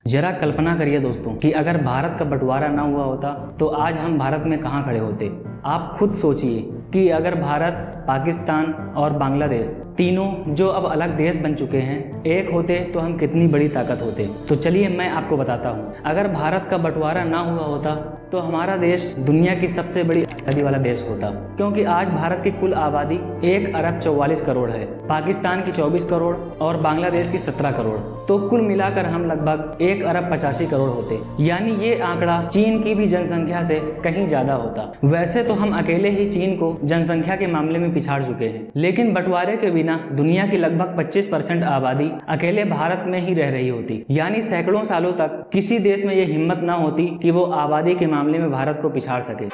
जरा कल्पना करिए दोस्तों कि अगर भारत का बंटवारा ना हुआ होता तो आज हम भारत में कहाँ खड़े होते। आप खुद सोचिए कि अगर भारत, पाकिस्तान और बांग्लादेश तीनों जो अब अलग देश बन चुके हैं एक होते तो हम कितनी बड़ी ताकत होते। तो चलिए मैं आपको बताता हूँ। अगर भारत का बंटवारा ना हुआ होता तो हमारा देश दुनिया की सबसे बड़ी आबादी वाला देश होता, क्योंकि आज भारत की कुल आबादी 1 अरब 44 करोड़ है, पाकिस्तान की 24 करोड़ और बांग्लादेश की 17 करोड़। तो कुल मिलाकर हम लगभग 1 अरब 85 करोड़ होते, यानी ये आंकड़ा चीन की भी जनसंख्या से कहीं ज्यादा होता। वैसे तो हम अकेले ही चीन को जनसंख्या के मामले में पिछाड़ चुके हैं, लेकिन बंटवारे के बिना दुनिया की लगभग 25% आबादी अकेले भारत में ही रह रही होती, यानी सैकड़ों सालों तक किसी देश में ये हिम्मत ना होती कि वो आबादी के मामले में भारत को पिछाड़ सके।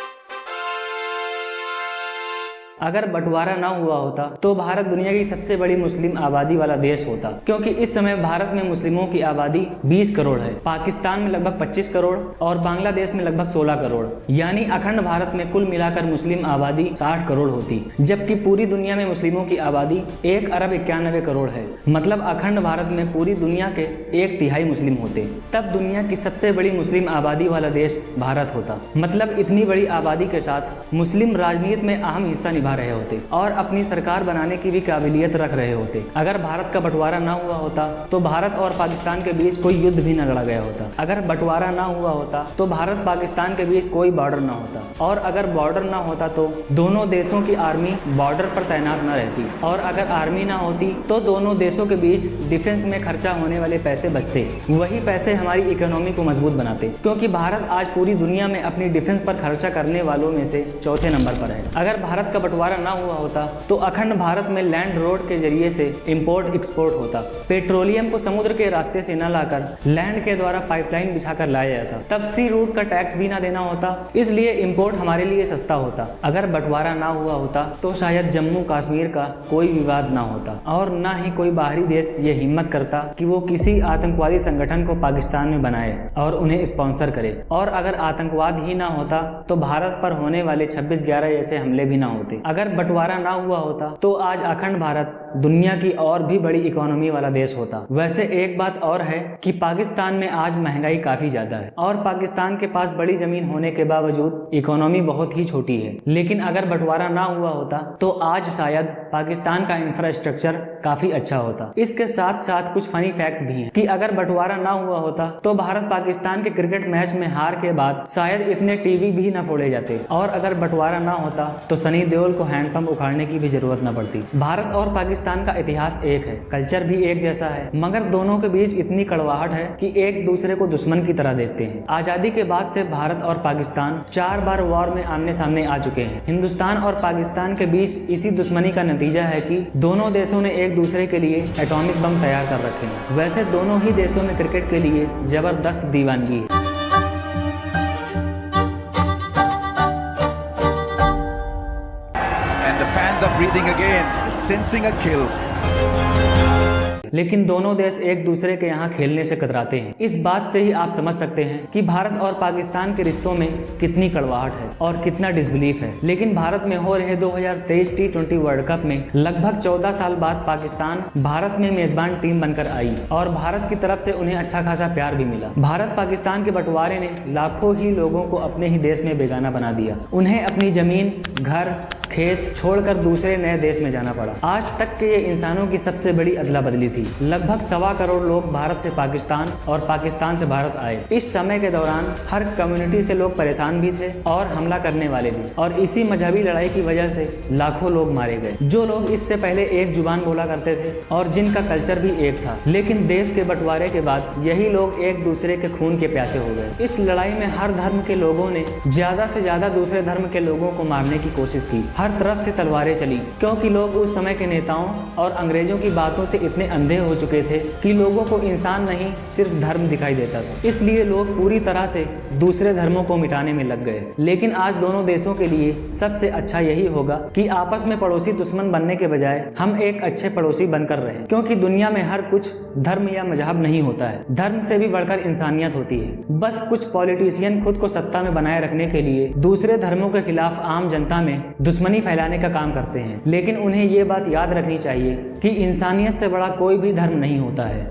अगर बंटवारा ना हुआ होता तो भारत दुनिया की सबसे बड़ी मुस्लिम आबादी वाला देश होता, क्योंकि इस समय भारत में मुस्लिमों की आबादी 20 करोड़ है, पाकिस्तान में लगभग 25 करोड़ और बांग्लादेश में लगभग 16 करोड़, यानी अखंड भारत में कुल मिलाकर मुस्लिम आबादी 60 करोड़ होती, जबकि पूरी दुनिया में मुस्लिमों की आबादी 1 अरब 91 करोड़ है। मतलब अखंड भारत में पूरी दुनिया के 1/3 मुस्लिम होते, तब दुनिया की सबसे बड़ी मुस्लिम आबादी वाला देश भारत होता। मतलब इतनी बड़ी आबादी के साथ मुस्लिम राजनीति में अहम हिस्सा निभा रहे होते और अपनी सरकार बनाने की भी काबिलियत रख रहे होते। अगर भारत का बंटवारा ना हुआ होता तो भारत और पाकिस्तान के बीच कोई युद्ध भी न लड़ा गया होता। अगर बंटवारा ना हुआ होता तो भारत पाकिस्तान के बीच कोई बॉर्डर ना होता, और अगर बॉर्डर ना होता तो दोनों देशों की आर्मी बॉर्डर पर तैनात न रहती, और अगर आर्मी ना होती तो दोनों देशों के बीच डिफेंस में खर्चा होने वाले पैसे बचते। वही पैसे हमारी इकोनॉमी को मजबूत बनाते, क्योंकि भारत आज पूरी दुनिया में अपनी डिफेंस पर खर्चा करने वालों में से चौथे नंबर पर है। अगर भारत का बंटवारा ना हुआ होता तो अखंड भारत में लैंड रोड के जरिए से इंपोर्ट एक्सपोर्ट होता। पेट्रोलियम को समुद्र के रास्ते से न लाकर लैंड के द्वारा पाइपलाइन बिछाकर लाया जाता, तब सी रूट का टैक्स भी ना देना होता, इसलिए इंपोर्ट हमारे लिए सस्ता होता। अगर बंटवारा ना हुआ होता तो शायद जम्मू कश्मीर का कोई विवाद ना होता, और ना ही कोई बाहरी देश ये हिम्मत करता कि वो किसी आतंकवादी संगठन को पाकिस्तान में बनाए और उन्हें स्पॉन्सर करे। और अगर आतंकवाद ही ना होता तो भारत पर होने वाले 26/11 जैसे हमले भी ना होते। अगर बंटवारा ना हुआ होता तो आज अखंड भारत दुनिया की और भी बड़ी इकोनॉमी वाला देश होता। वैसे एक बात और है कि पाकिस्तान में आज महंगाई काफी ज्यादा है, और पाकिस्तान के पास बड़ी जमीन होने के बावजूद इकोनॉमी बहुत ही छोटी है। लेकिन अगर बंटवारा ना हुआ होता तो आज शायद पाकिस्तान का इंफ्रास्ट्रक्चर काफी अच्छा होता। इसके साथ साथ कुछ फनी फैक्ट भी हैं कि अगर बंटवारा ना हुआ होता तो भारत पाकिस्तान के क्रिकेट मैच में हार के बाद शायद इतने टीवी भी न फोड़े जाते, और अगर बंटवारा ना होता तो सनी देओल को हैंडपंप उखाड़ने की भी जरूरत न पड़ती। भारत और पाकिस्तान का इतिहास एक है, कल्चर भी एक जैसा है, मगर दोनों के बीच इतनी कड़वाहट है कि एक दूसरे को दुश्मन की तरह देखते हैं। आजादी के बाद से भारत और पाकिस्तान 4 बार वॉर में आमने सामने आ चुके हैं। हिंदुस्तान और पाकिस्तान के बीच इसी दुश्मनी का नतीजा है कि दोनों देशों ने एक दूसरे के लिए एटॉमिक बम तैयार कर रखे हैं। वैसे दोनों ही देशों में क्रिकेट के लिए जबरदस्त दीवानगी है। Breathing again, sensing a kill. लेकिन दोनों देश एक दूसरे के यहाँ खेलने से कतराते हैं। इस बात से ही आप समझ सकते हैं कि भारत और पाकिस्तान के रिश्तों में कितनी कड़वाहट है और कितना डिसबिलीफ है। लेकिन भारत में हो रहे 2023 T20 वर्ल्ड कप में लगभग 14 साल बाद पाकिस्तान भारत में मेजबान टीम बनकर आई, और भारत की तरफ से उन्हें अच्छा खासा प्यार भी मिला। भारत पाकिस्तान के बंटवारे ने लाखों ही लोगों को अपने ही देश में बेगाना बना दिया। उन्हें अपनी जमीन, घर, खेत छोड़कर दूसरे नए देश में जाना पड़ा। आज तक के ये इंसानों की सबसे बड़ी अदला बदली थी। लगभग 1.25 करोड़ लोग भारत से पाकिस्तान और पाकिस्तान से भारत आए। इस समय के दौरान हर कम्युनिटी से लोग परेशान भी थे और हमला करने वाले भी, और इसी मजहबी लड़ाई की वजह से लाखों लोग मारे गए, जो लोग इससे पहले एक जुबान बोला करते थे और जिनका कल्चर भी एक था। लेकिन देश के बंटवारे के बाद यही लोग एक दूसरे के खून के प्यासे हो गए। इस लड़ाई में हर धर्म के लोगों ने ज्यादा से ज्यादा दूसरे धर्म के लोगों को मारने की कोशिश की। हर तरफ से तलवारें चली, क्योंकि लोग उस समय के नेताओं और अंग्रेजों की बातों से इतने अंधे हो चुके थे कि लोगों को इंसान नहीं सिर्फ धर्म दिखाई देता था। इसलिए लोग पूरी तरह से दूसरे धर्मों को मिटाने में लग गए। लेकिन आज दोनों देशों के लिए सबसे अच्छा यही होगा कि आपस में पड़ोसी दुश्मन बनने के बजाय हम एक अच्छे पड़ोसी बनकर रहें, क्योंकि दुनिया में हर कुछ धर्म या मजहब नहीं होता है। धर्म से भी बढ़कर इंसानियत होती है। बस कुछ पॉलिटिशियन खुद को सत्ता में बनाए रखने के लिए दूसरे धर्मों के खिलाफ आम जनता में दुश्मनी फैलाने का काम करते हैं। लेकिन उन्हें ये बात याद रखनी चाहिए कि इंसानियत से बड़ा कोई भी धर्म नहीं होता है।